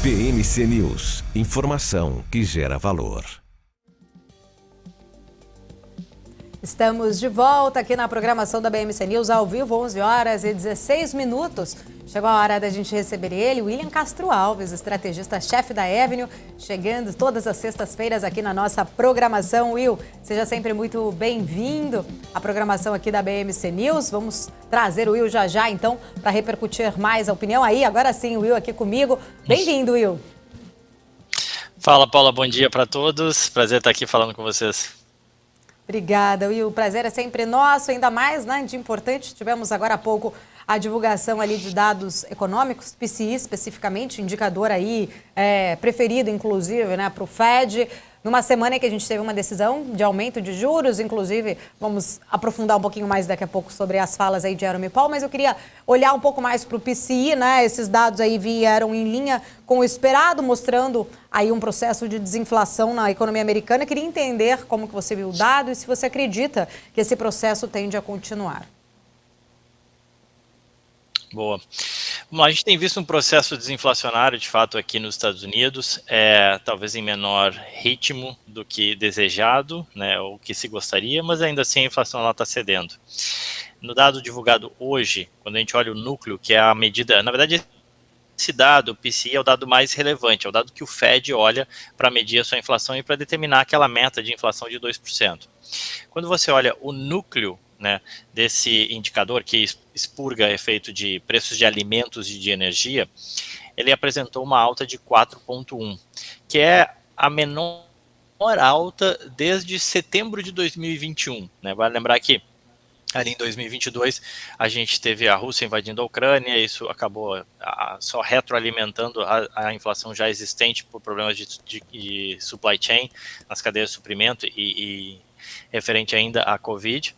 BMC News, informação que gera valor. Estamos de volta aqui na programação da BMC News, ao vivo, 11 horas e 16 minutos. Chegou a hora da gente receber ele, William Castro Alves, estrategista-chefe da Avenue, chegando todas as sextas-feiras aqui na nossa programação. Will, seja sempre muito bem-vindo à programação aqui da BMC News. Vamos trazer o Will já, então, para repercutir mais a opinião. Aí, agora sim, o Will aqui comigo. Bem-vindo, Will. Fala, Paula, bom dia para todos. Prazer estar aqui falando com vocês. Obrigada, Will. O prazer é sempre nosso, ainda mais, né, de importante. Tivemos agora há pouco a divulgação ali de dados econômicos, PCI especificamente, indicador aí preferido, inclusive, né, para o Fed. Numa semana em que a gente teve uma decisão de aumento de juros, inclusive vamos aprofundar um pouquinho mais daqui a pouco sobre as falas aí de Jerome Powell, mas eu queria olhar um pouco mais para o PCI, né? Esses dados aí vieram em linha com o esperado, mostrando aí um processo de desinflação na economia americana. Eu queria entender como que você viu o dado e se você acredita que esse processo tende a continuar. Boa. Bom, a gente tem visto um processo desinflacionário, de fato, aqui nos Estados Unidos, talvez em menor ritmo do que desejado, né, ou que se gostaria, mas ainda assim a inflação está cedendo. No dado divulgado hoje, quando a gente olha o núcleo, que é a medida, na verdade, esse dado, o PCI, é o dado mais relevante, é o dado que o Fed olha para medir a sua inflação e para determinar aquela meta de inflação de 2%. Quando você olha o núcleo, né, desse indicador que expurga efeito de preços de alimentos e de energia, ele apresentou uma alta de 4,1, que é a menor alta desde setembro de 2021. Né? Vale lembrar que ali em 2022 a gente teve a Rússia invadindo a Ucrânia, isso acabou só retroalimentando a inflação já existente por problemas de supply chain nas cadeias de suprimento e referente ainda à Covid.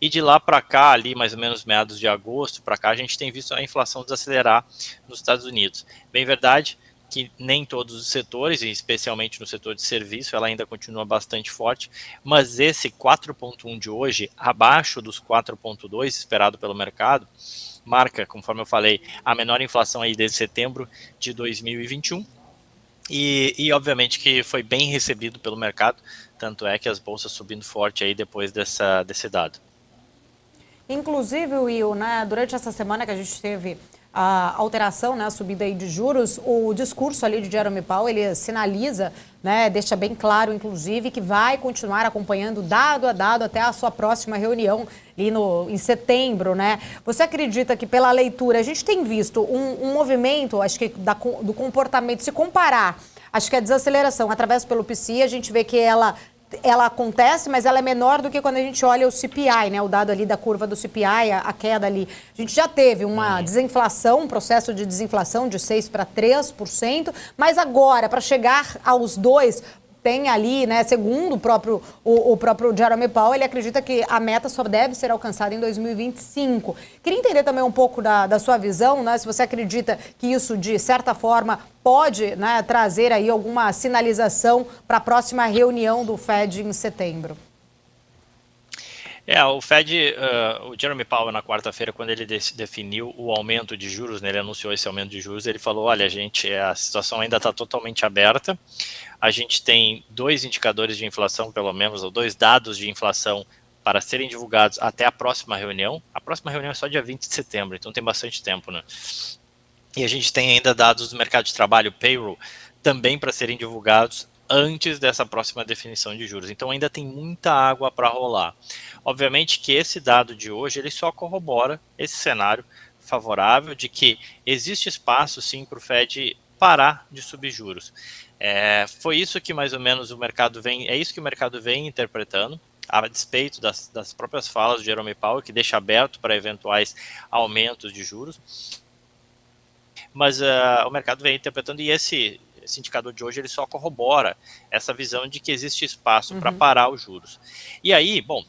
E de lá para cá, ali mais ou menos meados de agosto para cá, a gente tem visto a inflação desacelerar nos Estados Unidos. Bem verdade que nem todos os setores, e especialmente no setor de serviço, ela ainda continua bastante forte, mas esse 4,1 de hoje, abaixo dos 4,2 esperado pelo mercado, marca, conforme eu falei, a menor inflação aí desde setembro de 2021. E obviamente que foi bem recebido pelo mercado, tanto é que as bolsas subindo forte aí depois desse dado. Inclusive, Will, né, durante essa semana que a gente teve a alteração, né, a subida aí de juros, o discurso ali de Jerome Powell, ele sinaliza, né, deixa bem claro, inclusive, que vai continuar acompanhando dado a dado até a sua próxima reunião ali em setembro, né? Você acredita que pela leitura, a gente tem visto um movimento, acho que do comportamento, se comparar, acho que a desaceleração através pelo PCI, a gente vê que ela acontece, mas ela é menor do que quando a gente olha o CPI, né? O dado ali da curva do CPI, a queda ali. A gente já teve uma desinflação, um processo de desinflação de 6% para 3%, mas agora, para chegar aos 2%, tem ali, né, segundo o próprio Jerome Powell, ele acredita que a meta só deve ser alcançada em 2025. Queria entender também um pouco da sua visão, né, se você acredita que isso, de certa forma, pode, né, trazer aí alguma sinalização para a próxima reunião do Fed em setembro. O Fed, o Jerome Powell na quarta-feira, quando ele definiu o aumento de juros, né, ele anunciou esse aumento de juros, ele falou, olha, a situação ainda está totalmente aberta, a gente tem 2 indicadores de inflação, pelo menos, ou 2 dados de inflação para serem divulgados até a próxima reunião é só dia 20 de setembro, então tem bastante tempo, né? E a gente tem ainda dados do mercado de trabalho, payroll, também para serem divulgados antes dessa próxima definição de juros. Então ainda tem muita água para rolar. Obviamente que esse dado de hoje, ele só corrobora esse cenário favorável de que existe espaço sim para o Fed parar de subir juros. Foi isso que mais ou menos é isso que o mercado vem interpretando, a despeito das próprias falas do Jerome Powell, que deixa aberto para eventuais aumentos de juros. Mas o mercado vem interpretando, e esse indicador de hoje ele só corrobora essa visão de que existe espaço para parar os juros. E aí, bom,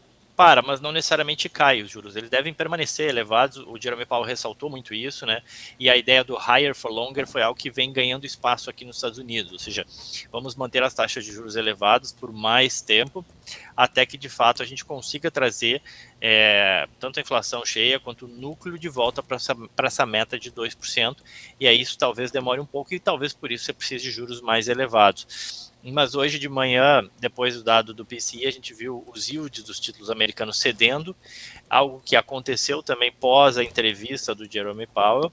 mas não necessariamente cai os juros, eles devem permanecer elevados, o Jerome Powell ressaltou muito isso, né, e a ideia do higher for longer foi algo que vem ganhando espaço aqui nos Estados Unidos, ou seja, vamos manter as taxas de juros elevadas por mais tempo, até que de fato a gente consiga trazer tanto a inflação cheia quanto o núcleo de volta para essa meta de 2%, e aí isso talvez demore um pouco e talvez por isso você precise de juros mais elevados. Mas hoje de manhã, depois do dado do PCE, a gente viu os yields dos títulos americanos cedendo, algo que aconteceu também pós a entrevista do Jerome Powell.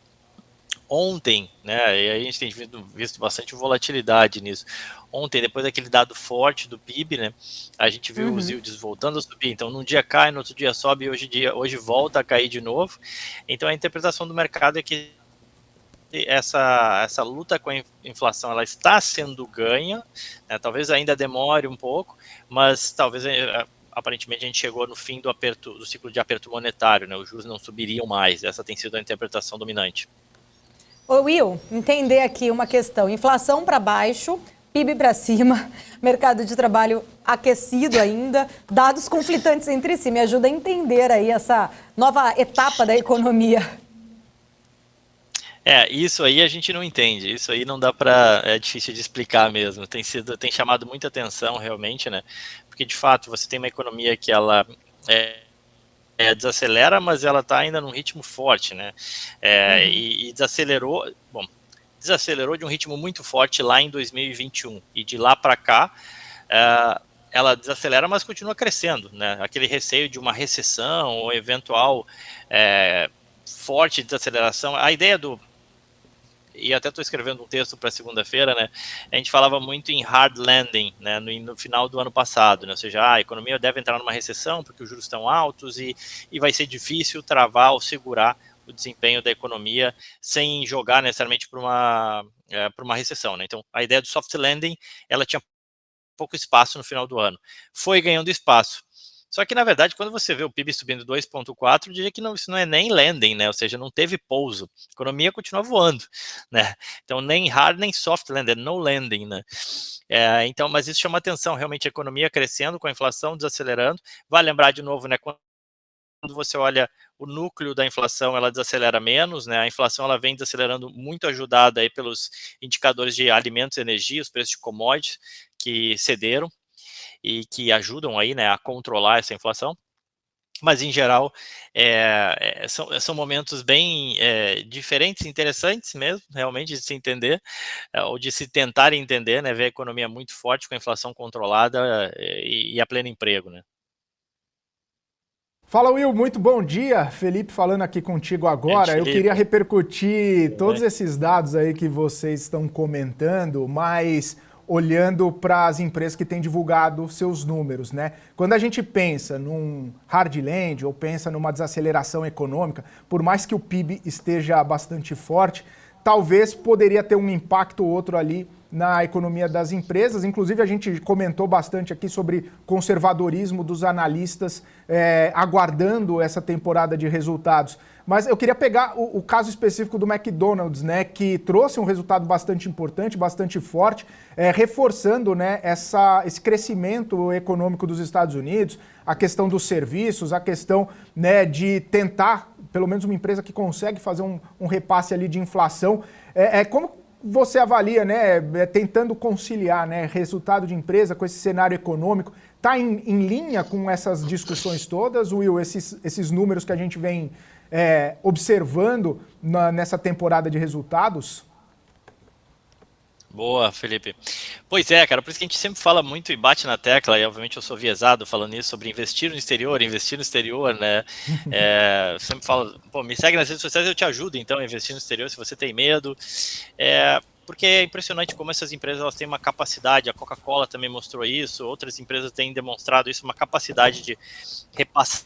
Ontem, né, e a gente tem visto bastante volatilidade nisso. Ontem, depois daquele dado forte do PIB, né, a gente viu os yields voltando a subir. Então, num dia cai, no outro dia sobe, e hoje volta a cair de novo. Então, a interpretação do mercado é que essa luta com a inflação ela está sendo ganha, né, talvez ainda demore um pouco, mas talvez aparentemente a gente chegou no fim do ciclo de aperto monetário, né, os juros não subiriam mais. Essa tem sido a interpretação dominante. Ô Will, entender aqui uma questão, inflação para baixo, PIB para cima, mercado de trabalho aquecido ainda, dados conflitantes entre si, me ajuda a entender aí essa nova etapa da economia. Isso aí a gente não entende, isso aí não dá para, é difícil de explicar mesmo, tem chamado muita atenção realmente, né, porque de fato você tem uma economia que ela desacelera, mas ela está ainda num ritmo forte, né, e desacelerou de um ritmo muito forte lá em 2021, e de lá para cá, ela desacelera, mas continua crescendo, né, aquele receio de uma recessão ou eventual forte desaceleração, a ideia e até estou escrevendo um texto para segunda-feira, né, a gente falava muito em hard landing, né, no final do ano passado, né, ou seja, a economia deve entrar numa recessão porque os juros estão altos e vai ser difícil travar ou segurar o desempenho da economia sem jogar necessariamente para uma recessão, né. Então, a ideia do soft landing, ela tinha pouco espaço no final do ano, foi ganhando espaço. Só que, na verdade, quando você vê o PIB subindo 2,4, eu diria que isso não é nem landing, né? Ou seja, não teve pouso. A economia continua voando, né? Então, nem hard, nem soft landing, no landing, né? Então, mas isso chama atenção, realmente, a economia crescendo, com a inflação desacelerando. Vale lembrar de novo, né? Quando você olha o núcleo da inflação, ela desacelera menos, né? A inflação, ela vem desacelerando muito ajudada aí pelos indicadores de alimentos e energia, os preços de commodities que cederam e que ajudam aí, né, a controlar essa inflação, mas em geral são momentos bem diferentes, interessantes mesmo, realmente de se entender, ou de se tentar entender, né, ver a economia muito forte com a inflação controlada e a pleno emprego, né. Fala, Will, muito bom dia. Felipe falando aqui contigo agora. Eu queria repercutir todos esses dados aí que vocês estão comentando, mas olhando para as empresas que têm divulgado seus números, né? Quando a gente pensa num hard land ou pensa numa desaceleração econômica, por mais que o PIB esteja bastante forte, talvez poderia ter um impacto ou outro ali na economia das empresas. Inclusive, a gente comentou bastante aqui sobre conservadorismo dos analistas aguardando essa temporada de resultados. Mas eu queria pegar o caso específico do McDonald's, né, que trouxe um resultado bastante importante, bastante forte, reforçando, né, esse crescimento econômico dos Estados Unidos, a questão dos serviços, a questão, né, de tentar, pelo menos uma empresa que consegue fazer um repasse ali de inflação. Como você avalia, né, tentando conciliar, né, resultado de empresa com esse cenário econômico? Está em linha com essas discussões todas, Will, esses números que a gente vem observando nessa temporada de resultados? Boa, Felipe. Pois é, cara, por isso que a gente sempre fala muito e bate na tecla, e obviamente eu sou viesado falando isso, sobre investir no exterior, né? Sempre falo, pô, me segue nas redes sociais, eu te ajudo então a investir no exterior se você tem medo. Porque é impressionante como essas empresas elas têm uma capacidade, a Coca-Cola também mostrou isso, outras empresas têm demonstrado isso, uma capacidade de repassar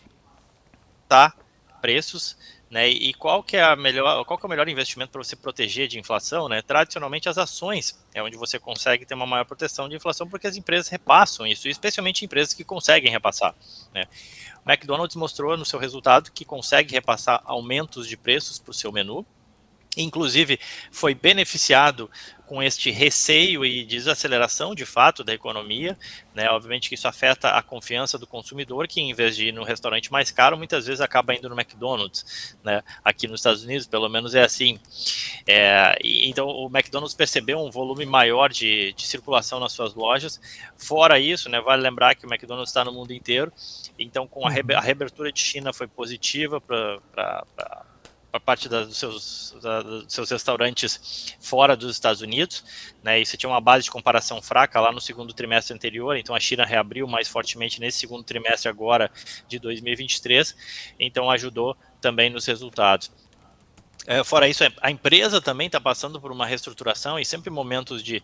preços, né? E qual que é o melhor investimento para você proteger de inflação, né? Tradicionalmente as ações é onde você consegue ter uma maior proteção de inflação, porque as empresas repassam isso, especialmente empresas que conseguem repassar, né? O McDonald's mostrou no seu resultado que consegue repassar aumentos de preços para o seu menu. Inclusive, foi beneficiado com este receio e desaceleração de fato da economia, né? Obviamente que isso afeta a confiança do consumidor, que em vez de ir no restaurante mais caro, muitas vezes acaba indo no McDonald's, né? Aqui nos Estados Unidos, pelo menos é assim. Então o McDonald's percebeu um volume maior de circulação nas suas lojas. Fora isso, né, vale lembrar que o McDonald's está no mundo inteiro, então com a reabertura de China foi positiva para parte dos seus restaurantes fora dos Estados Unidos, né? Isso tinha uma base de comparação fraca lá no segundo trimestre anterior, então a China reabriu mais fortemente nesse segundo trimestre agora de 2023, então ajudou também nos resultados. Fora isso, a empresa também está passando por uma reestruturação e sempre momentos de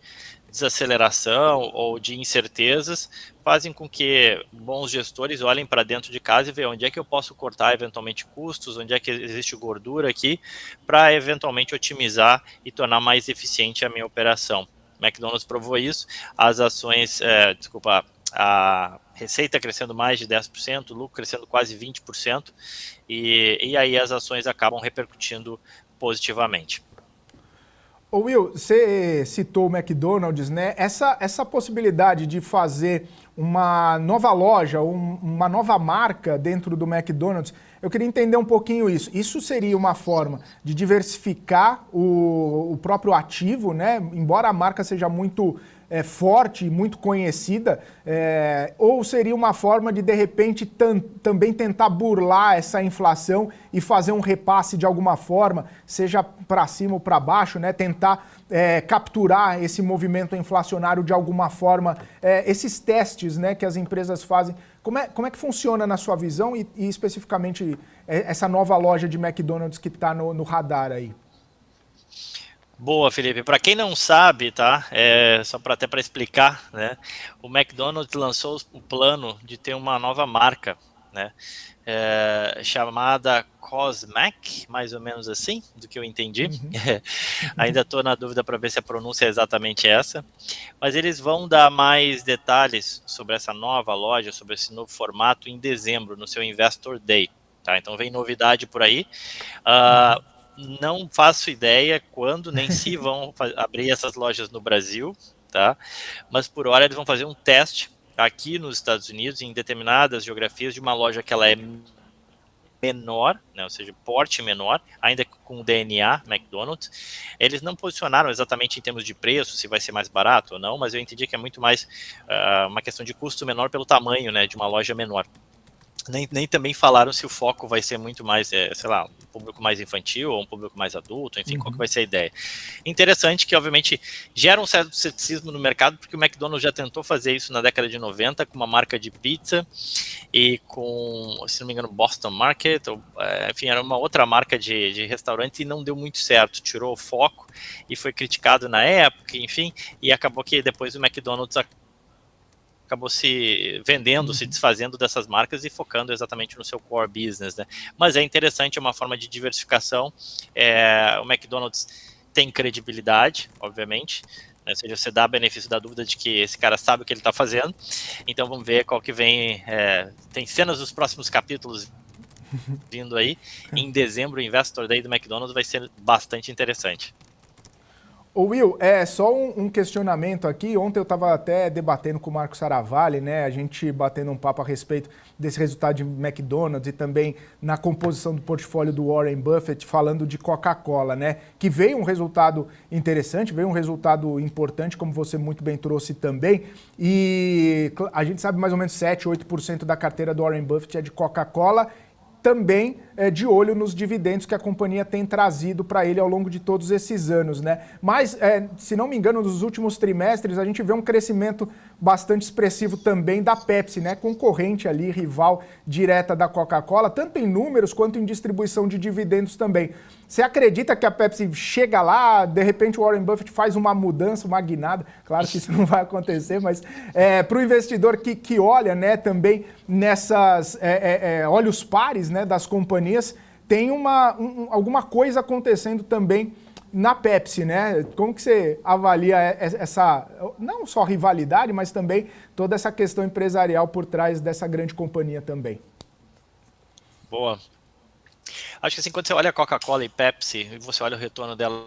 desaceleração ou de incertezas fazem com que bons gestores olhem para dentro de casa e vejam onde é que eu posso cortar eventualmente custos, onde é que existe gordura aqui, para eventualmente otimizar e tornar mais eficiente a minha operação. O McDonald's provou isso, as ações, a receita crescendo mais de 10%, o lucro crescendo quase 20%, e aí as ações acabam repercutindo positivamente. Ô Will, você citou o McDonald's, né? Essa possibilidade de fazer uma nova loja, uma nova marca dentro do McDonald's, eu queria entender um pouquinho isso. Isso seria uma forma de diversificar o próprio ativo, né? Embora a marca seja muito forte, muito conhecida, ou seria uma forma de repente, também tentar burlar essa inflação e fazer um repasse de alguma forma, seja para cima ou para baixo, né? Tentar capturar esse movimento inflacionário de alguma forma, esses testes, né, que as empresas fazem. Como é que funciona na sua visão e especificamente essa nova loja de McDonald's que está no radar aí? Boa, Felipe. Para quem não sabe, tá? Só até para explicar, né? O McDonald's lançou o plano de ter uma nova marca, né? Chamada Cosmac, mais ou menos assim, do que eu entendi. Ainda estou na dúvida para ver se a pronúncia é exatamente essa. Mas eles vão dar mais detalhes sobre essa nova loja, sobre esse novo formato em dezembro, no seu Investor Day. Tá? Então vem novidade por aí. Não faço ideia quando nem se vão abrir essas lojas no Brasil, tá? Mas por hora eles vão fazer um teste aqui nos Estados Unidos, em determinadas geografias, de uma loja que ela é menor, né, ou seja, porte menor, ainda com DNA McDonald's. Eles não posicionaram exatamente em termos de preço, se vai ser mais barato ou não, mas eu entendi que é muito mais uma questão de custo menor pelo tamanho, né, de uma loja menor. Nem também falaram se o foco vai ser muito mais, sei lá, um público mais infantil ou um público mais adulto, enfim, qual que vai ser a ideia. Interessante que, obviamente, gera um certo ceticismo no mercado, porque o McDonald's já tentou fazer isso na década de 90 com uma marca de pizza e com, se não me engano, Boston Market, enfim, era uma outra marca de restaurante e não deu muito certo, tirou o foco e foi criticado na época, enfim, e acabou que depois o McDonald's acabou se vendendo, se desfazendo dessas marcas e focando exatamente no seu core business, né? Mas é interessante, é uma forma de diversificação. O McDonald's tem credibilidade, obviamente, né? Ou seja, você dá benefício da dúvida de que esse cara sabe o que ele está fazendo. Então vamos ver qual que vem. Tem cenas dos próximos capítulos vindo aí. Em dezembro, o Investor Day do McDonald's vai ser bastante interessante. Ô Will, só um questionamento aqui. Ontem eu estava até debatendo com o Marco Saravalli, né? A gente batendo um papo a respeito desse resultado de McDonald's e também na composição do portfólio do Warren Buffett, falando de Coca-Cola, né? Que veio um resultado interessante, veio um resultado importante, como você muito bem trouxe também. E a gente sabe mais ou menos 7, 8% da carteira do Warren Buffett é de Coca-Cola. Também de olho nos dividendos que a companhia tem trazido para ele ao longo de todos esses anos, né? Mas, se não me engano, nos últimos trimestres a gente vê um crescimento bastante expressivo também da Pepsi, né? Concorrente ali, rival direta da Coca-Cola, tanto em números quanto em distribuição de dividendos também. Você acredita que a Pepsi chega lá, de repente o Warren Buffett faz uma mudança, uma guinada? Claro que isso não vai acontecer, mas para o investidor que olha, né, também nessas olhos pares, né, das companhias, tem alguma coisa acontecendo também na Pepsi, né? Como que você avalia essa, não só rivalidade, mas também toda essa questão empresarial por trás dessa grande companhia também? Boa. Acho que assim, quando você olha a Coca-Cola e Pepsi, e você olha o retorno dela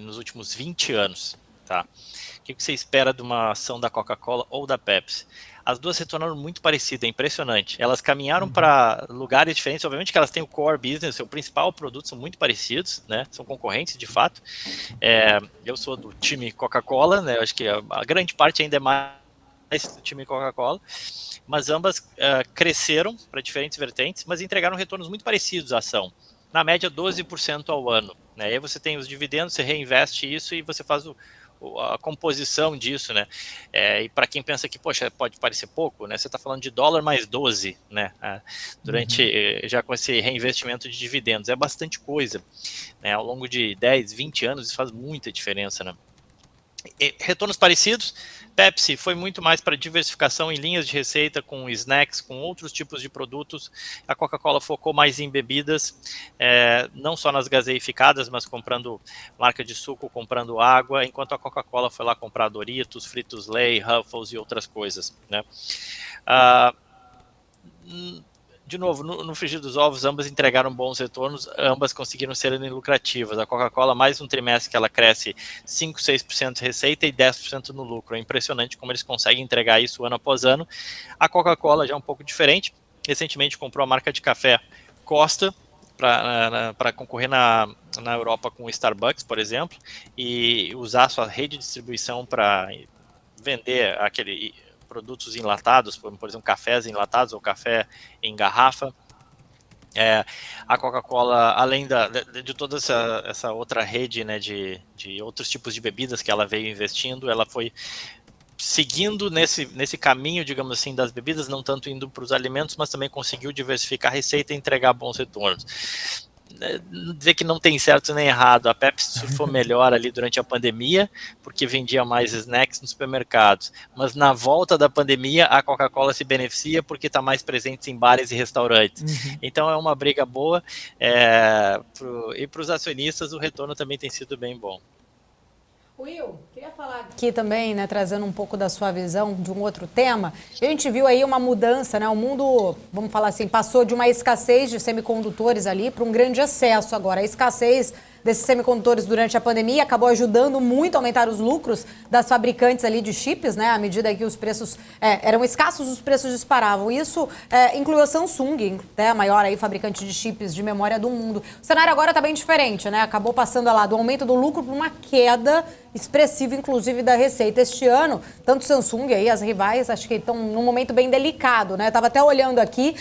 nos últimos 20 anos, tá? O que você espera de uma ação da Coca-Cola ou da Pepsi? As duas se tornaram muito parecidas, é impressionante. Elas caminharam para lugares diferentes, obviamente que elas têm o core business, o seu principal produto, são muito parecidos, né? São concorrentes, de fato. Eu sou do time Coca-Cola, né? Eu acho que a grande parte ainda é mais do time Coca-Cola, mas ambas cresceram para diferentes vertentes, mas entregaram retornos muito parecidos à ação. Na média, 12% ao ano. Né? Aí você tem os dividendos, você reinveste isso e você faz a composição disso, né? E para quem pensa que, poxa, pode parecer pouco, né? Você está falando de dólar mais 12, né? Já com esse reinvestimento de dividendos. É bastante coisa. Né? Ao longo de 10, 20 anos, isso faz muita diferença, né? Retornos parecidos. Pepsi foi muito mais para diversificação em linhas de receita, com snacks, com outros tipos de produtos. A Coca-Cola focou mais em bebidas, não só nas gaseificadas, mas comprando marca de suco, comprando água, enquanto a Coca-Cola foi lá comprar Doritos, Fritos Lay, Ruffles e outras coisas. Né? De novo, no frigir dos ovos, ambas entregaram bons retornos, ambas conseguiram ser lucrativas. A Coca-Cola, mais um trimestre que ela cresce 5, 6% de receita e 10% no lucro. É impressionante como eles conseguem entregar isso ano após ano. A Coca-Cola já é um pouco diferente. Recentemente comprou a marca de café Costa, para concorrer na Europa com o Starbucks, por exemplo, e usar sua rede de distribuição para vender produtos enlatados, por exemplo, cafés enlatados ou café em garrafa. A Coca-Cola, além de toda essa outra rede, né, de outros tipos de bebidas que ela veio investindo, ela foi seguindo nesse caminho, digamos assim, das bebidas, não tanto indo para os alimentos, mas também conseguiu diversificar a receita e entregar bons retornos. Dizer que não tem certo nem errado, a Pepsi surfou melhor ali durante a pandemia, porque vendia mais snacks nos supermercados, mas na volta da pandemia a Coca-Cola se beneficia porque está mais presente em bares e restaurantes. Então é uma briga boa, e para os acionistas o retorno também tem sido bem bom. Will, queria falar aqui também, né, trazendo um pouco da sua visão de um outro tema. A gente viu aí uma mudança, né? O mundo, vamos falar assim, passou de uma escassez de semicondutores ali para um grande excesso agora. A escassez desses semicondutores durante a pandemia acabou ajudando muito a aumentar os lucros das fabricantes ali de chips, né? À medida que os preços eram escassos, os preços disparavam. Isso incluiu a Samsung, né, a maior aí fabricante de chips de memória do mundo. O cenário agora está bem diferente, né? Acabou passando lá do aumento do lucro para uma queda expressiva, inclusive, da receita. Este ano, tanto Samsung aí, as rivais, acho que estão num momento bem delicado, né? Estava até olhando aqui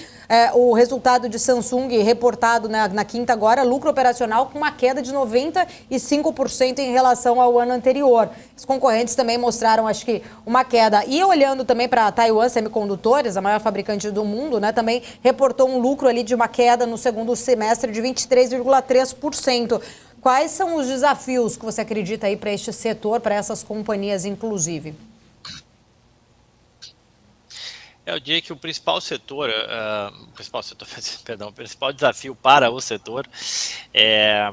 o resultado de Samsung reportado na quinta agora, lucro operacional com uma queda de 95% em relação ao ano anterior. Os concorrentes também mostraram, acho que, uma queda. E olhando também para a Taiwan Semicondutores, a maior fabricante do mundo, né, também reportou um lucro ali de uma queda no segundo semestre de 23,3%. Quais são os desafios que você acredita aí para este setor, para essas companhias, inclusive? Eu diria que o principal desafio para o setor é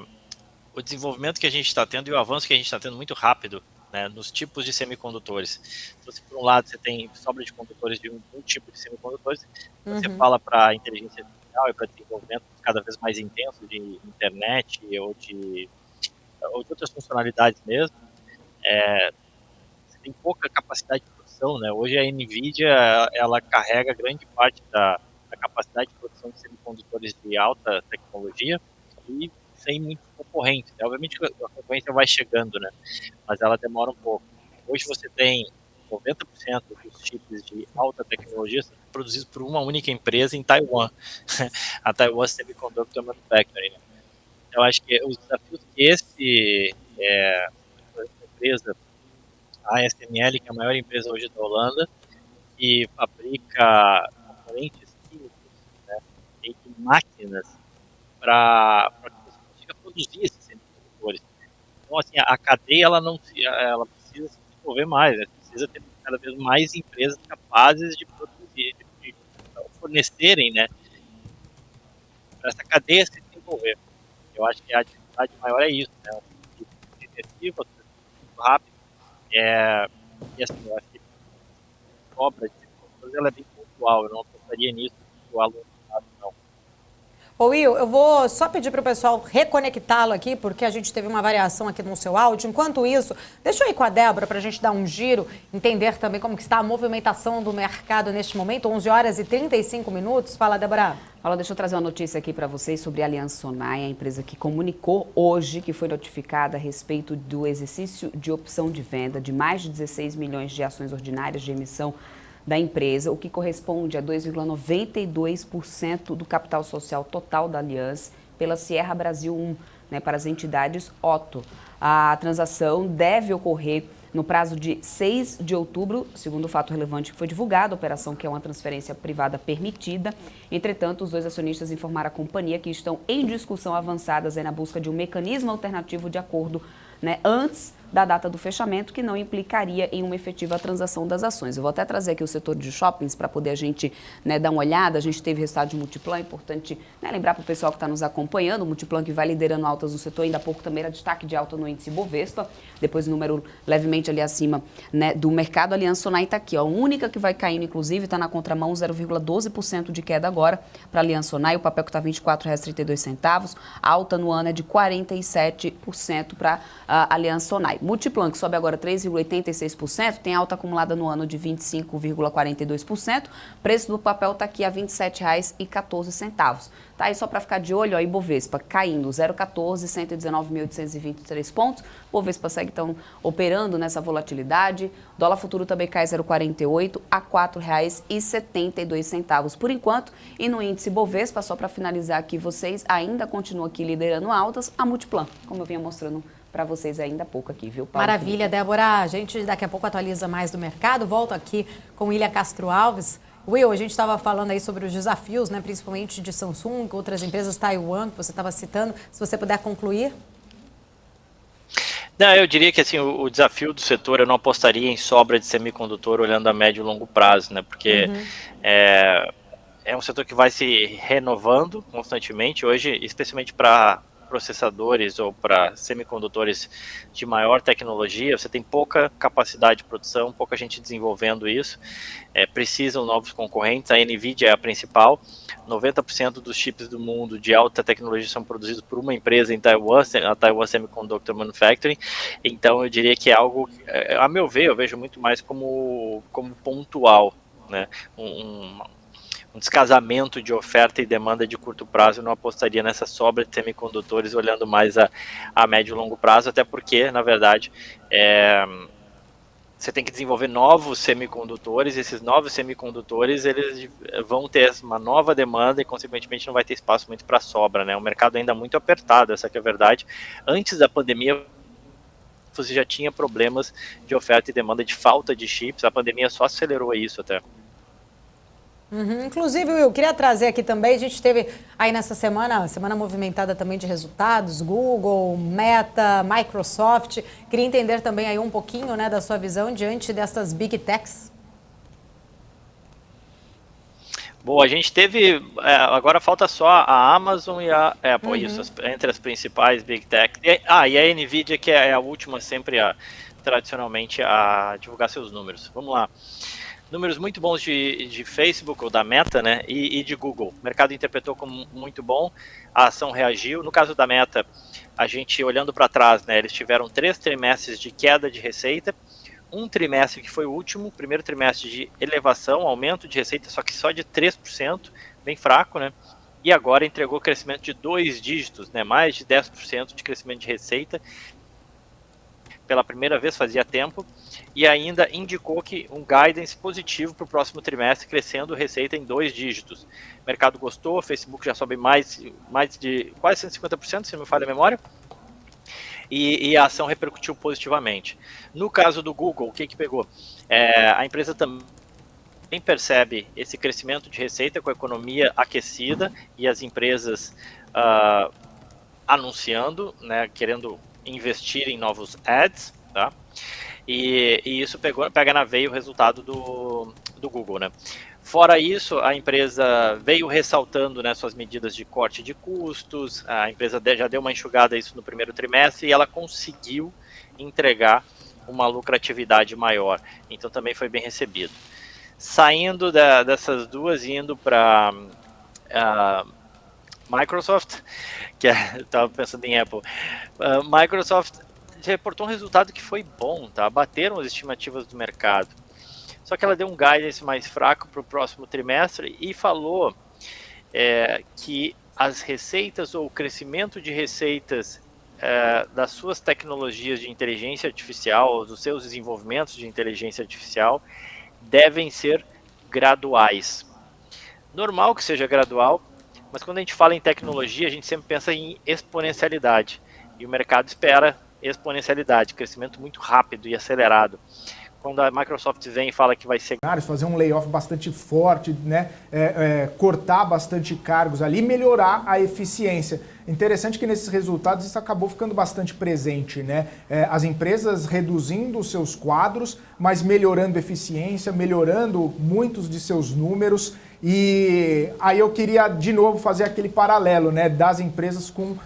o desenvolvimento que a gente está tendo e o avanço que a gente está tendo muito rápido, né, nos tipos de semicondutores. Então, se por um lado você tem sobra de condutores de um tipo de semicondutores, você fala para inteligência artificial e para desenvolvimento cada vez mais intenso de internet ou de outras funcionalidades mesmo, você tem pouca capacidade de produção, né? Hoje a NVIDIA, ela carrega grande parte da capacidade de produção de semicondutores de alta tecnologia e sem muitos concorrentes, né? Obviamente que a concorrência vai chegando, né? Mas ela demora um pouco. Hoje você tem 90% dos chips de alta tecnologia sendo produzidos por uma única empresa em Taiwan, a Taiwan Semiconductor Manufacturing. Né? Eu acho que os desafios que essa empresa, a ASML, que é a maior empresa hoje da Holanda, e fabrica componentes químicos, né, e máquinas para que você consiga produzir esses semicondutores. Então, assim, a cadeia ela precisa se desenvolver mais, né? Precisa ter cada vez mais empresas capazes de produzir, de fornecerem, né, para essa cadeia se desenvolver. Eu acho que a dificuldade maior é isso, né? Intensiva, muito rápido, e assim, eu acho que a obra de ela é bem pontual, eu não apostaria nisso do aluno, não. Ô Will, eu vou só pedir para o pessoal reconectá-lo aqui, porque a gente teve uma variação aqui no seu áudio. Enquanto isso, deixa eu ir com a Débora para a gente dar um giro, entender também como que está a movimentação do mercado neste momento, 11 horas e 35 minutos. Fala, Débora. Olha, deixa eu trazer uma notícia aqui para vocês sobre a Allianz Sonae, a empresa que comunicou hoje que foi notificada a respeito do exercício de opção de venda de mais de 16 milhões de ações ordinárias de emissão da empresa, o que corresponde a 2,92% do capital social total da Allianz pela Sierra Brasil 1, né, para as entidades Otto. A transação deve ocorrer no prazo de 6 de outubro, segundo o fato relevante que foi divulgado, a operação que é uma transferência privada permitida. Entretanto, os dois acionistas informaram à companhia que estão em discussão avançadas na busca de um mecanismo alternativo de acordo, né, antes da data do fechamento, que não implicaria em uma efetiva transação das ações. Eu vou até trazer aqui o setor de shoppings para poder a gente, né, dar uma olhada. A gente teve resultado de Multiplan, é importante, né, lembrar para o pessoal que está nos acompanhando, o Multiplan que vai liderando altas no setor, ainda há pouco também era destaque de alta no índice Bovespa, depois o número levemente ali acima, né, do mercado. A Allianz Sonae está aqui, ó, a única que vai caindo, inclusive, está na contramão, 0,12% de queda agora para a Allianz Sonae, o papel que está R$ 24,32, a alta no ano é de 47% para a Allianz Sonae. Multiplan, que sobe agora 3,86%, tem alta acumulada no ano de 25,42%. Preço do papel está aqui a R$ 27,14. Tá aí só para ficar de olho, ó, Ibovespa caindo 0,14, 119.823 pontos. Bovespa segue então operando nessa volatilidade. Dólar futuro também cai 0,48 a R$ 4,72 por enquanto. E no índice Bovespa, só para finalizar aqui, vocês ainda continuam aqui liderando altas, a Multiplan, como eu vinha mostrando para vocês ainda há pouco aqui, viu, Paulo? Maravilha, Débora. A gente daqui a pouco atualiza mais do mercado. Volto aqui com William Castro Alves. Will, a gente estava falando aí sobre os desafios, né, principalmente de Samsung, outras empresas, Taiwan, que você estava citando. Se você puder concluir. Não, eu diria que assim, o desafio do setor, eu não apostaria em sobra de semicondutor olhando a médio e longo prazo, né? Porque é um setor que vai se renovando constantemente. Hoje, especialmente para processadores ou para semicondutores de maior tecnologia, você tem pouca capacidade de produção, pouca gente desenvolvendo isso, precisam novos concorrentes. A NVIDIA é a principal, 90% dos chips do mundo de alta tecnologia são produzidos por uma empresa em Taiwan, a Taiwan Semiconductor Manufacturing. Então eu diria que é algo, a meu ver, eu vejo muito mais como pontual, né? Um descasamento de oferta e demanda de curto prazo. Eu não apostaria nessa sobra de semicondutores olhando mais a médio e longo prazo, até porque, na verdade, você tem que desenvolver novos semicondutores, e esses novos semicondutores eles vão ter uma nova demanda e, consequentemente, não vai ter espaço muito para sobra, né? O mercado ainda é muito apertado, essa que é a verdade. Antes da pandemia, você já tinha problemas de oferta e demanda, de falta de chips, a pandemia só acelerou isso até. Inclusive, eu queria trazer aqui também, a gente teve aí nessa semana movimentada também de resultados, Google, Meta, Microsoft. Queria entender também aí um pouquinho, né, da sua visão diante dessas Big Techs. Bom, a gente teve, agora falta só a Amazon e a Apple, isso, entre as principais Big Techs. E a NVIDIA, que é a última sempre, tradicionalmente, a divulgar seus números. Vamos lá. Números muito bons de Facebook ou da Meta, né, e de Google. O mercado interpretou como muito bom, a ação reagiu. No caso da Meta, a gente olhando para trás, né, eles tiveram 3 trimestres de queda de receita, um trimestre que foi o último, primeiro trimestre de elevação, aumento de receita, só que só de 3%, bem fraco, né, e agora entregou crescimento de 2 dígitos, né, mais de 10% de crescimento de receita, pela primeira vez fazia tempo, e ainda indicou que um guidance positivo para o próximo trimestre, crescendo receita em 2 dígitos. O mercado gostou, o Facebook já sobe mais de quase 150%, se não me falha a memória, e a ação repercutiu positivamente. No caso do Google, o que pegou? A empresa também percebe esse crescimento de receita com a economia aquecida e as empresas anunciando, né, querendo investir em novos ads, tá? E isso pega na veia o resultado do Google, né? Fora isso, a empresa veio ressaltando, né, suas medidas de corte de custos, a empresa já deu uma enxugada isso no primeiro trimestre e ela conseguiu entregar uma lucratividade maior, então também foi bem recebido. Saindo dessas duas e indo para Microsoft, que estava pensando em Apple, Microsoft reportou um resultado que foi bom, tá? Bateram as estimativas do mercado. Só que ela deu um guidance mais fraco para o próximo trimestre e falou que as receitas ou o crescimento de receitas das suas tecnologias de inteligência artificial, dos seus desenvolvimentos de inteligência artificial, devem ser graduais. Normal que seja gradual, mas quando a gente fala em tecnologia, a gente sempre pensa em exponencialidade. E o mercado espera exponencialidade, crescimento muito rápido e acelerado. Quando a Microsoft vem e fala que vai ser... Fazer um layoff bastante forte, né? Cortar bastante cargos ali, melhorar a eficiência. Interessante que nesses resultados isso acabou ficando bastante presente, né? As empresas reduzindo os seus quadros, mas melhorando a eficiência, melhorando muitos de seus números. E aí eu queria de novo fazer aquele paralelo, né, das empresas com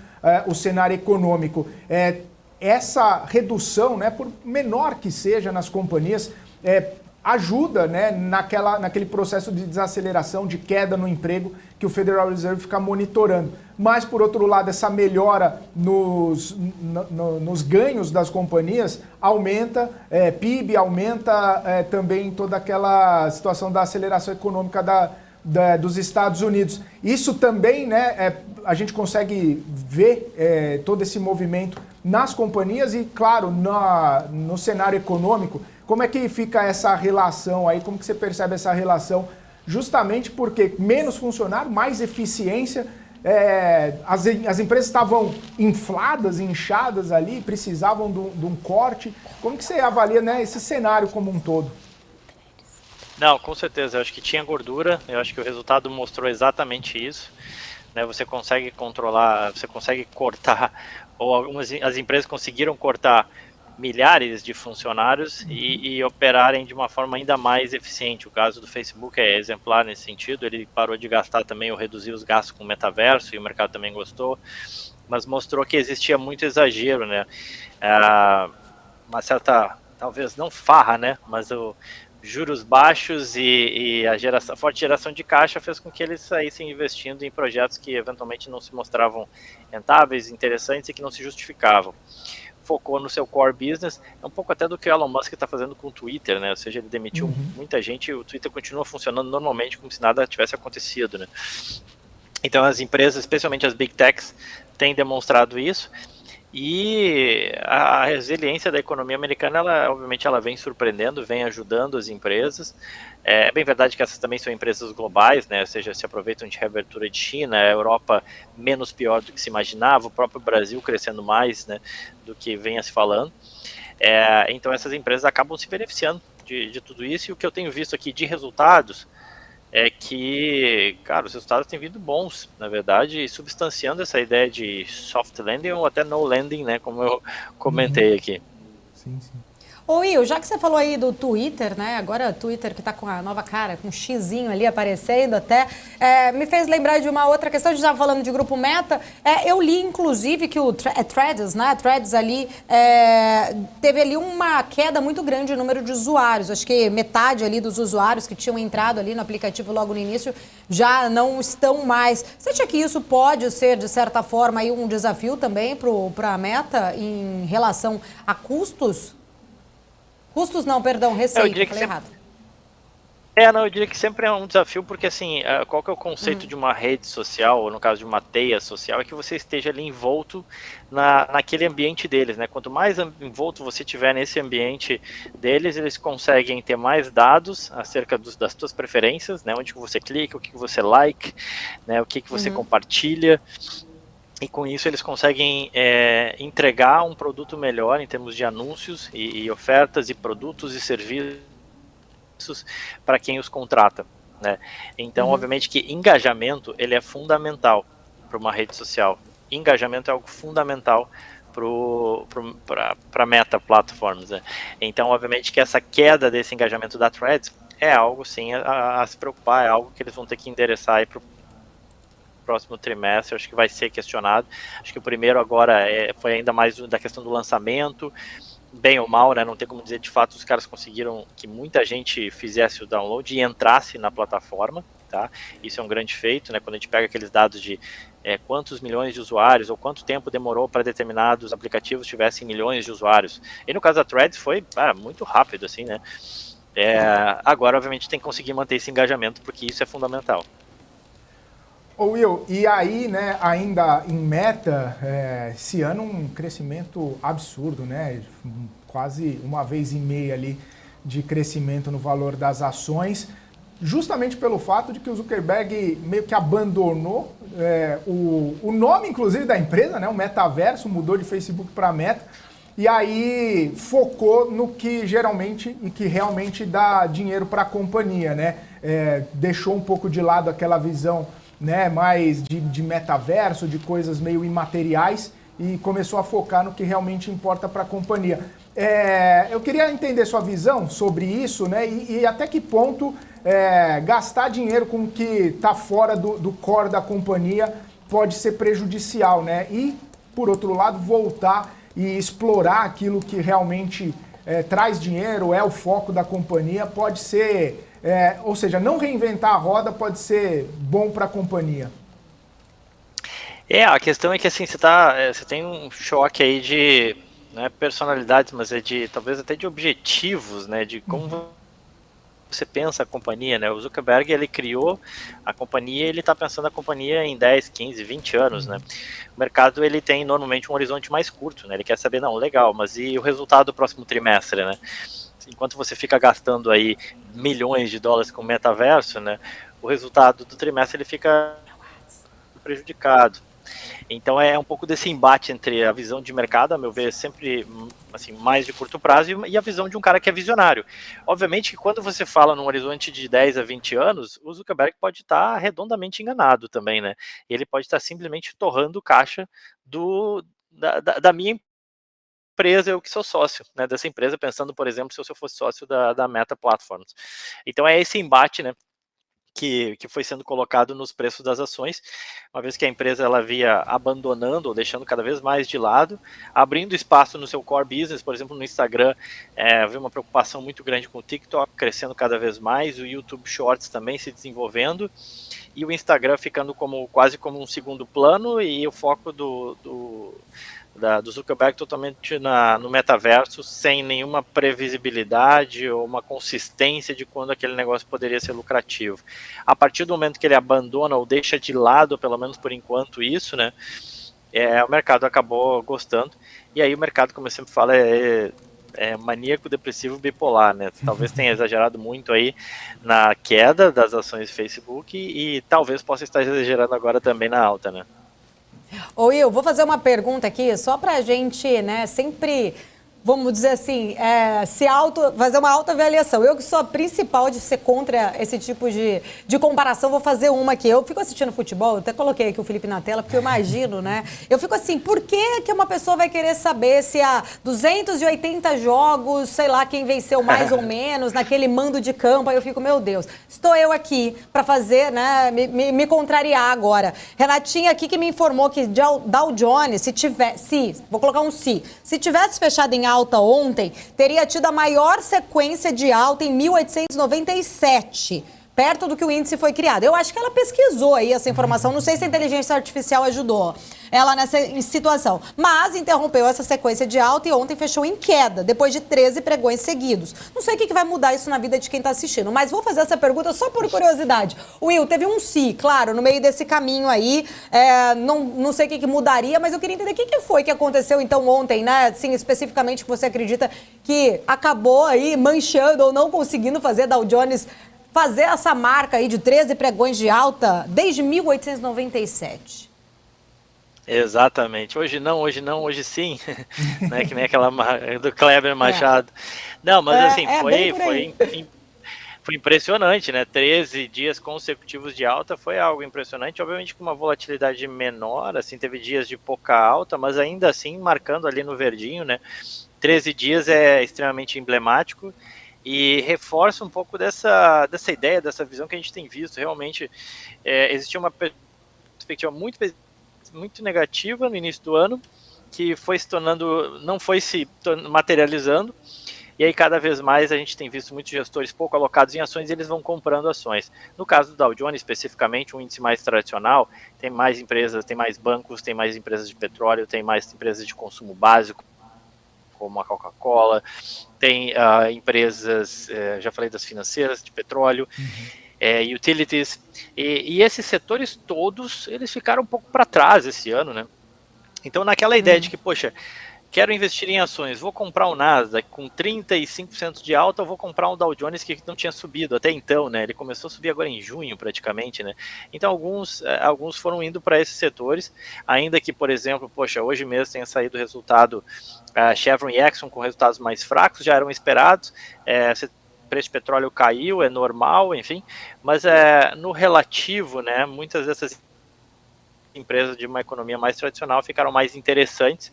o cenário econômico. Essa redução, né, por menor que seja nas companhias, ajuda, né, naquele processo de desaceleração, de queda no emprego que o Federal Reserve fica monitorando. Mas, por outro lado, essa melhora nos ganhos das companhias aumenta PIB, aumenta também toda aquela situação da aceleração econômica dos Estados Unidos. Isso também, né, a gente consegue ver todo esse movimento nas companhias e, claro, no cenário econômico. Como é que fica essa relação aí? Como que você percebe essa relação? Justamente porque menos funcionário, mais eficiência, as empresas estavam infladas, inchadas ali, precisavam de um corte. Como que você avalia, né, esse cenário como um todo? Não, com certeza, eu acho que tinha gordura, eu acho que o resultado mostrou exatamente isso, né? Você consegue controlar, você consegue cortar, ou as empresas conseguiram cortar milhares de funcionários e operarem de uma forma ainda mais eficiente. O caso do Facebook é exemplar nesse sentido, ele parou de gastar também ou reduzir os gastos com o metaverso e o mercado também gostou, mas mostrou que existia muito exagero, né? Uma certa, talvez não farra, né, mas juros baixos e a forte geração de caixa fez com que eles saíssem investindo em projetos que eventualmente não se mostravam rentáveis, interessantes e que não se justificavam. Focou no seu core business, é um pouco até do que o Elon Musk está fazendo com o Twitter, né? Ou seja, ele demitiu muita gente e o Twitter continua funcionando normalmente como se nada tivesse acontecido, né? Então as empresas, especialmente as Big Techs, têm demonstrado isso. E a resiliência da economia americana, obviamente, ela vem surpreendendo, vem ajudando as empresas. É bem verdade que essas também são empresas globais, né? Ou seja, se aproveitam de reabertura de China, a Europa menos pior do que se imaginava, o próprio Brasil crescendo mais, né, do que venha se falando. Então essas empresas acabam se beneficiando de tudo isso, e o que eu tenho visto aqui de resultados é que, cara, os resultados têm vindo bons, na verdade, substanciando essa ideia de soft landing ou até no landing, né, como eu comentei aqui. Sim, sim. Ô Will, já que você falou aí do Twitter, né? Agora o Twitter que tá com a nova cara, com um xizinho ali aparecendo até, me fez lembrar de uma outra questão. A gente estava falando de grupo Meta. Eu li, inclusive, que o Threads, né? Threads ali teve ali uma queda muito grande no número de usuários. Acho que metade ali dos usuários que tinham entrado ali no aplicativo logo no início já não estão mais. Você acha que isso pode ser, de certa forma, aí um desafio também para a Meta em relação a custos? Custos não, perdão, receita, falei errado. Eu diria que sempre é um desafio, porque assim, qual que é o conceito de uma rede social, ou no caso de uma teia social, é que você esteja ali envolto naquele ambiente deles, né? Quanto mais envolto você tiver nesse ambiente deles, eles conseguem ter mais dados acerca das suas preferências, né? Onde que você clica, o que você like, né? O que você compartilha. E com isso eles conseguem entregar um produto melhor em termos de anúncios e ofertas e produtos e serviços para quem os contrata, né? Então, obviamente que engajamento ele é fundamental para uma rede social. Engajamento é algo fundamental para Meta Platforms, né? Então, obviamente que essa queda desse engajamento da Threads é algo, sim, a se preocupar, é algo que eles vão ter que endereçar aí para próximo trimestre. Acho que vai ser questionado. Acho que o primeiro agora foi ainda mais da questão do lançamento, bem ou mal, né? Não tem como dizer, de fato, os caras conseguiram que muita gente fizesse o download e entrasse na plataforma, tá? Isso é um grande feito, né? Quando a gente pega aqueles dados de quantos milhões de usuários ou quanto tempo demorou para determinados aplicativos tivessem milhões de usuários. E no caso da Threads foi muito rápido, assim, né? Agora, obviamente, tem que conseguir manter esse engajamento, porque isso é fundamental. Ô Will, e aí, né, ainda em Meta, esse ano um crescimento absurdo, né? Quase 1,5 vezes ali de crescimento no valor das ações, justamente pelo fato de que o Zuckerberg meio que abandonou o nome, inclusive, da empresa, né? O metaverso, mudou de Facebook para Meta, e aí focou no que geralmente e que realmente dá dinheiro para a companhia, né? Deixou um pouco de lado aquela visão, né, mais de metaverso, de coisas meio imateriais, e começou a focar no que realmente importa para a companhia. Eu queria entender sua visão sobre isso, né, e até que ponto gastar dinheiro com o que está fora do core da companhia pode ser prejudicial, né? E, por outro lado, voltar e explorar aquilo que realmente traz dinheiro, é o foco da companhia, pode ser... ou seja, não reinventar a roda pode ser bom para a companhia. A questão é que assim, você tem um choque aí de personalidades, mas talvez até de objetivos, né, de como você pensa a companhia, né? O Zuckerberg, ele criou a companhia, ele está pensando a companhia em 10, 15, 20 anos, né? O mercado, ele tem normalmente um horizonte mais curto, né? Ele quer saber, não, legal, mas e o resultado do próximo trimestre, né? Enquanto você fica gastando aí milhões de dólares com metaverso, né, o resultado do trimestre ele fica prejudicado. Então é um pouco desse embate entre a visão de mercado, a meu ver, sempre assim, mais de curto prazo, e a visão de um cara que é visionário. Obviamente que quando você fala num horizonte de 10 a 20 anos, o Zuckerberg pode estar redondamente enganado também, né? Ele pode estar simplesmente torrando caixa da minha empresa, eu que sou sócio, né, dessa empresa, pensando, por exemplo, se eu fosse sócio da Meta Platforms. Então é esse embate, né, que foi sendo colocado nos preços das ações, uma vez que a empresa ela via abandonando ou deixando cada vez mais de lado, abrindo espaço no seu core business, por exemplo, no Instagram, havia uma preocupação muito grande com o TikTok, crescendo cada vez mais, o YouTube Shorts também se desenvolvendo, e o Instagram ficando quase como um segundo plano, e o foco do Zuckerberg totalmente no metaverso, sem nenhuma previsibilidade ou uma consistência de quando aquele negócio poderia ser lucrativo. A partir do momento que ele abandona ou deixa de lado, pelo menos por enquanto, isso, né, o mercado acabou gostando, e aí o mercado, como eu sempre falo, maníaco, depressivo, bipolar, né? Talvez tenha exagerado muito aí na queda das ações do Facebook e talvez possa estar exagerando agora também na alta, né? Ô Will, vou fazer uma pergunta aqui, só pra gente, né, sempre, vamos dizer assim, fazer uma autoavaliação. Eu que sou a principal de ser contra esse tipo de comparação, vou fazer uma aqui. Eu fico assistindo futebol, eu até coloquei aqui o Felipe na tela, porque eu imagino, né? Eu fico assim, por que uma pessoa vai querer saber se há 280 jogos, sei lá, quem venceu mais ou menos, naquele mando de campo? Aí eu fico, meu Deus, estou eu aqui para fazer, né, me contrariar agora. Renatinha aqui que me informou que Dow Jones, vou colocar um se tivesse fechado em alta ontem, teria tido a maior sequência de alta em 1897, perto do que o índice foi criado. Eu acho que ela pesquisou aí essa informação, não sei se a inteligência artificial ajudou ela nessa situação, mas interrompeu essa sequência de alta e ontem fechou em queda, depois de 13 pregões seguidos. Não sei o que vai mudar isso na vida de quem está assistindo, mas vou fazer essa pergunta só por curiosidade. Will, teve um claro, no meio desse caminho aí, não sei o que mudaria, mas eu queria entender o que foi que aconteceu então ontem, né, assim, especificamente que você acredita que acabou aí manchando ou não conseguindo fazer Dow Jones fazer essa marca aí de 13 pregões de alta desde 1897. Exatamente. Hoje não, hoje sim. Né? Que nem aquela do Kleber Machado. Não, mas assim, foi impressionante, né? 13 dias consecutivos de alta foi algo impressionante. Obviamente com uma volatilidade menor, assim, teve dias de pouca alta, mas ainda assim marcando ali no verdinho, né? 13 dias é extremamente emblemático e reforça um pouco dessa ideia, dessa visão que a gente tem visto. Realmente existia uma perspectiva muito negativa no início do ano, que foi se tornando, não foi se materializando, e aí cada vez mais a gente tem visto muitos gestores pouco alocados em ações e eles vão comprando ações. No caso do Dow Jones, especificamente, um índice mais tradicional, tem mais empresas, tem mais bancos, tem mais empresas de petróleo, tem mais empresas de consumo básico, como a Coca-Cola, tem empresas, já falei das financeiras, de petróleo, utilities, e esses setores todos, eles ficaram um pouco para trás esse ano, né? Então, naquela ideia de que, poxa, quero investir em ações, vou comprar o Nasdaq com 35% de alta, ou vou comprar um Dow Jones que não tinha subido até então, né? Ele começou a subir agora em junho, praticamente, né? Então, alguns foram indo para esses setores, ainda que, por exemplo, poxa, hoje mesmo tenha saído o resultado Chevron e Exxon com resultados mais fracos, já eram esperados, o preço de petróleo caiu, é normal, enfim, mas no relativo, né, muitas dessas empresas de uma economia mais tradicional ficaram mais interessantes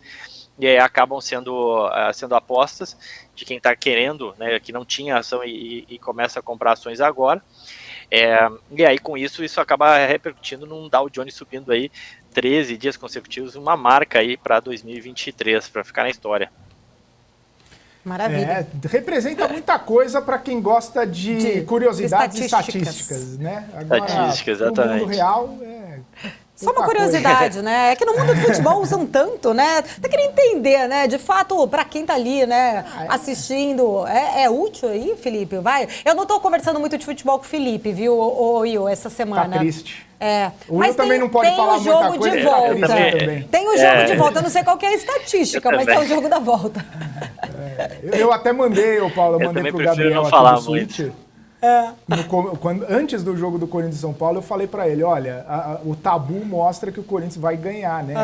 e aí acabam sendo apostas de quem está querendo, né, que não tinha ação e começa a comprar ações agora. E aí com isso acaba repercutindo num Dow Jones subindo aí 13 dias consecutivos, uma marca aí para 2023, para ficar na história. Maravilha. Representa muita coisa para quem gosta de curiosidades e estatísticas, né? Agora, Estatística, exatamente. No mundo real, só uma curiosidade, né? É que no mundo do futebol usam tanto, né? Até queria entender, né? De fato, para quem tá ali, né, assistindo, é útil aí, Felipe? Vai. Eu não tô conversando muito de futebol com o Felipe, viu, Will, essa semana. Tá triste. O Will também não pode falar muita coisa. Tem o jogo de volta. Tem o jogo de volta. Eu não sei qual que é a estatística, mas tem o jogo da volta. Eu até mandei, Paulo, eu mandei pro Gabriel não aqui falar no Switch. muito. Antes do jogo do Corinthians e São Paulo, eu falei para ele, olha, o tabu mostra que o Corinthians vai ganhar, né?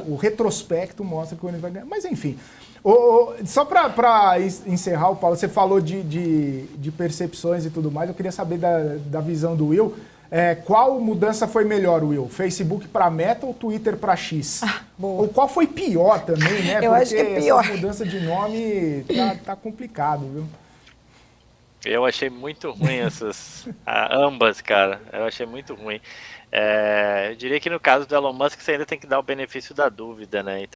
O retrospecto mostra que o Corinthians vai ganhar. Mas enfim, só para encerrar, Paulo, você falou de percepções e tudo mais, eu queria saber da visão do Will. Qual mudança foi melhor, Will? Facebook para Meta ou Twitter para X? Ou qual foi pior também, né? Eu acho que é pior. Essa mudança de nome tá complicado, viu? Eu achei muito ruim essas, ambas, cara. Eu achei muito ruim. Eu diria que no caso do Elon Musk você ainda tem que dar o benefício da dúvida, né?